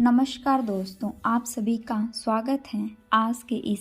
नमस्कार दोस्तों, आप सभी का स्वागत है आज के इस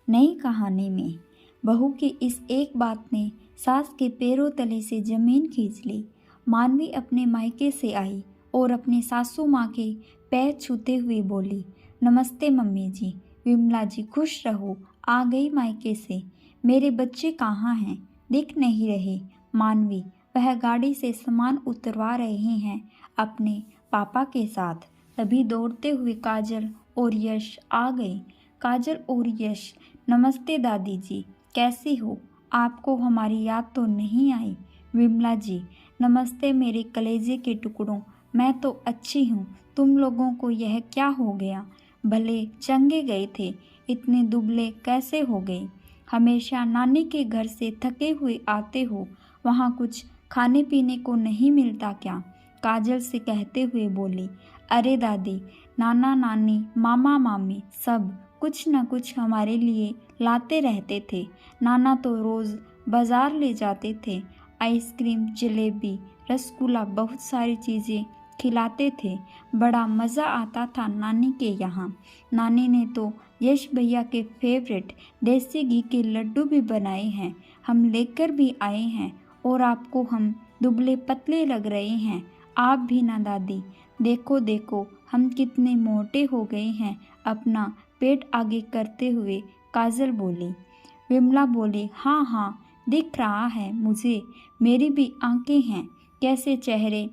नई कहानी में। बहू की इस एक बात ने सास के पैरों तले से जमीन खींच ली। मानवी अपने मायके से आई और अपनी सासू माँ के पैर छूते हुए बोली, नमस्ते मम्मी जी। विमला जी खुश रहो, आ गई मायके से। मेरे बच्चे कहाँ हैं, दिख नहीं रहे। मानवी, वह गाड़ी से सामान उतरवा रहे हैं अपने पापा के साथ। तभी दौड़ते हुए काजल और यश आ गए। काजल और यश, नमस्ते दादी जी, कैसी हो? आपको हमारी याद तो नहीं आई? विमला जी, नमस्ते मेरे कलेजे के टुकड़ों, मैं तो अच्छी हूँ। तुम लोगों को यह क्या हो गया? भले चंगे गए थे, इतने दुबले कैसे हो गए? हमेशा नानी के घर से थके हुए आते हो, वहाँ कुछ खाने पीने को नहीं मिलता क्या? काजल से कहते हुए बोली, अरे दादी, नाना नानी, मामा मामी सब कुछ न कुछ हमारे लिए लाते रहते थे। नाना तो रोज़ बाज़ार ले जाते थे, आइसक्रीम, जलेबी, रसगुल्ला, बहुत सारी चीज़ें खिलाते थे। बड़ा मज़ा आता था नानी के यहाँ। नानी ने तो यश भैया के फेवरेट देसी घी के लड्डू भी बनाए हैं, हम लेकर भी आए हैं। और आपको हम दुबले पतले लग रहे हैं। आप भी ना दादी, देखो देखो हम कितने मोटे हो गए हैं। अपना पेट आगे करते हुए काजल बोली। विमला बोली, हाँ हाँ दिख रहा है मुझे, मेरी भी आंखें हैं। कैसे चेहरे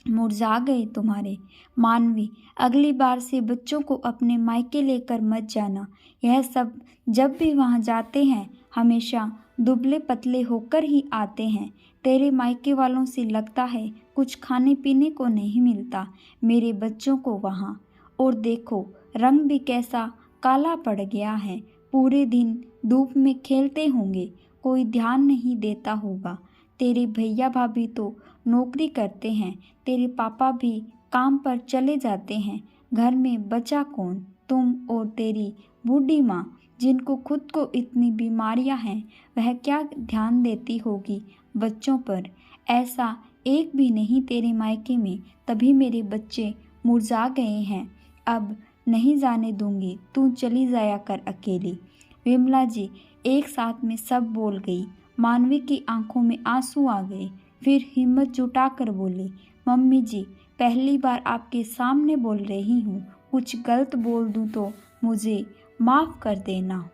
मुरझा गए तुम्हारे। मानवी, अगली बार से बच्चों को अपने मायके लेकर मत जाना। यह सब जब भी वहाँ जाते हैं हमेशा दुबले पतले होकर ही आते हैं। तेरे मायके वालों से लगता है कुछ खाने पीने को नहीं मिलता मेरे बच्चों को वहाँ। और देखो रंग भी कैसा काला पड़ गया है। पूरे दिन धूप में खेलते होंगे, कोई ध्यान नहीं देता होगा। तेरे भैया भाभी तो नौकरी करते हैं, तेरे पापा भी काम पर चले जाते हैं। घर में बचा कौन? तुम और तेरी बूढ़ी माँ, जिनको खुद को इतनी बीमारियां हैं, वह क्या ध्यान देती होगी बच्चों पर? ऐसा एक भी नहीं तेरे मायके में, तभी मेरे बच्चे मुरझा गए हैं। अब नहीं जाने दूंगी, तू चली जाया कर अकेली। विमला जी एक साथ में सब बोल गई। मानवी की आंखों में आंसू आ गए। फिर हिम्मत जुटाकर बोली, मम्मी जी पहली बार आपके सामने बोल रही हूँ, कुछ गलत बोल दूँ तो मुझे माफ़ कर देना।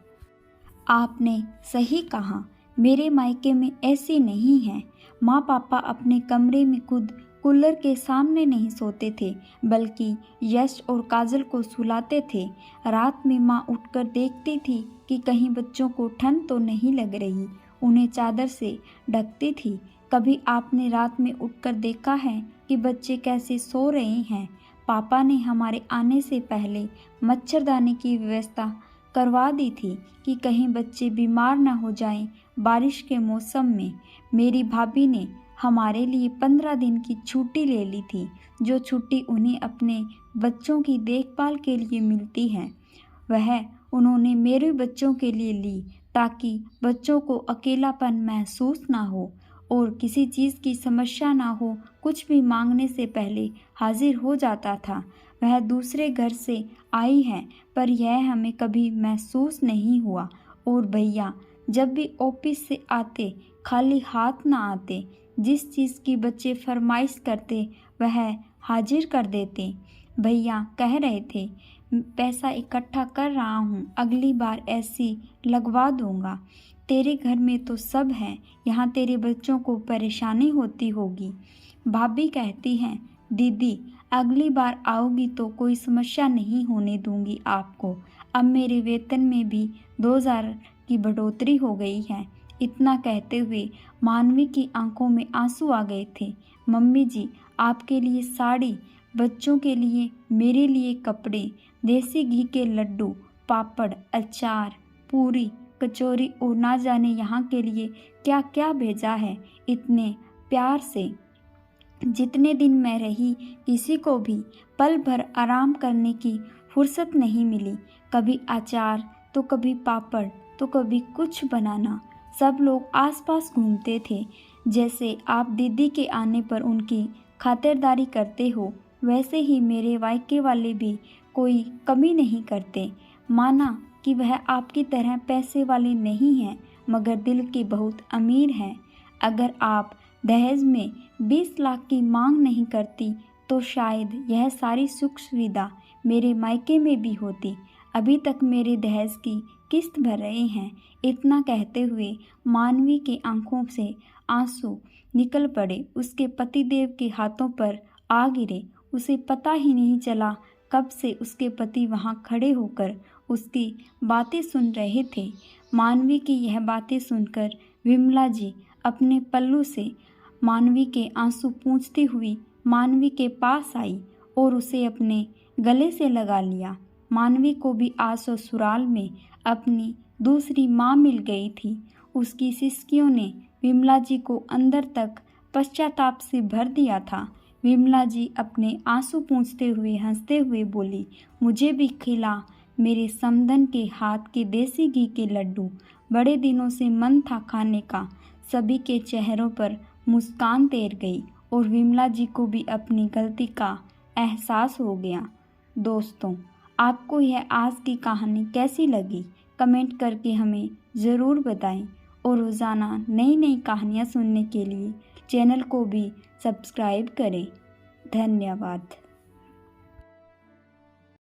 आपने सही कहा, मेरे मायके में ऐसी नहीं है। माँ पापा अपने कमरे में खुद कूलर के सामने नहीं सोते थे, बल्कि यश और काजल को सुलाते थे। रात में माँ उठकर देखती थी कि कहीं बच्चों को ठंड तो नहीं लग रही, उन्हें चादर से ढकती थी। कभी आपने रात में उठकर देखा है कि बच्चे कैसे सो रहे हैं? पापा ने हमारे आने से पहले मच्छरदानी की व्यवस्था करवा दी थी कि कहीं बच्चे बीमार न हो जाएं बारिश के मौसम में। मेरी भाभी ने हमारे लिए 15 दिन की छुट्टी ले ली थी, जो छुट्टी उन्हें अपने बच्चों की देखभाल के लिए मिलती है, वह उन्होंने मेरे बच्चों के लिए ली, ताकि बच्चों को अकेलापन महसूस ना हो और किसी चीज़ की समस्या ना हो। कुछ भी मांगने से पहले हाजिर हो जाता था। वह दूसरे घर से आई है, पर यह हमें कभी महसूस नहीं हुआ। और भैया जब भी ऑफिस से आते खाली हाथ ना आते, जिस चीज़ की बच्चे फरमाइश करते वह हाजिर कर देते। भैया कह रहे थे, पैसा इकट्ठा कर रहा हूँ, अगली बार ऐसी लगवा दूंगा। तेरे घर में तो सब है, यहाँ तेरे बच्चों को परेशानी होती होगी। भाभी कहती हैं, दीदी अगली बार आओगी तो कोई समस्या नहीं होने दूंगी आपको। अब मेरे वेतन में भी 2000 की बढ़ोतरी हो गई है। इतना कहते हुए मानवी की आंखों में आंसू आ गए थे। मम्मी जी आपके लिए साड़ी, बच्चों के लिए, मेरे लिए कपड़े, देसी घी के लड्डू, पापड़, अचार, पूरी, कचौरी और ना जाने यहाँ के लिए क्या क्या भेजा है इतने प्यार से। जितने दिन मैं रही किसी को भी पल भर आराम करने की फुर्सत नहीं मिली। कभी अचार तो कभी पापड़ तो कभी कुछ बनाना। सब लोग आसपास घूमते थे, जैसे आप दीदी के आने पर उनकी खातिरदारी करते हो। वैसे ही मेरे वायके वाले भी कोई कमी नहीं करते। माना कि वह आपकी तरह पैसे वाले नहीं हैं, मगर दिल के बहुत अमीर हैं। अगर आप दहेज में 20 लाख की मांग नहीं करती तो शायद यह सारी सुख सुविधा मेरे मायके में भी होती। अभी तक मेरे दहेज की किस्त भर रहे हैं। इतना कहते हुए मानवी के आंखों से आंसू निकल पड़े। उसके पतिदेव के हाथों पर आ गिरे। उसे पता ही नहीं चला कब से उसके पति वहाँ खड़े होकर उसकी बातें सुन रहे थे। मानवी की यह बातें सुनकर विमला जी अपने पल्लू से मानवी के आंसू पोंछती हुई मानवी के पास आई और उसे अपने गले से लगा लिया। मानवी को भी आज ससुराल में अपनी दूसरी माँ मिल गई थी। उसकी सिसकियों ने विमला जी को अंदर तक पश्चाताप से भर दिया था। विमला जी अपने आंसू पोंछते हुए हंसते हुए बोली, मुझे भी खिला मेरे समधन के हाथ के देसी घी के लड्डू। बड़े दिनों से मन था खाने का। सभी के चेहरों पर मुस्कान तैर गई और विमला जी को भी अपनी गलती का एहसास हो गया। दोस्तों, आपको यह आज की कहानी कैसी लगी? कमेंट करके हमें ज़रूर बताएं और रोज़ाना नई नई कहानियाँ सुनने के लिए चैनल को भी सब्सक्राइब करें। धन्यवाद।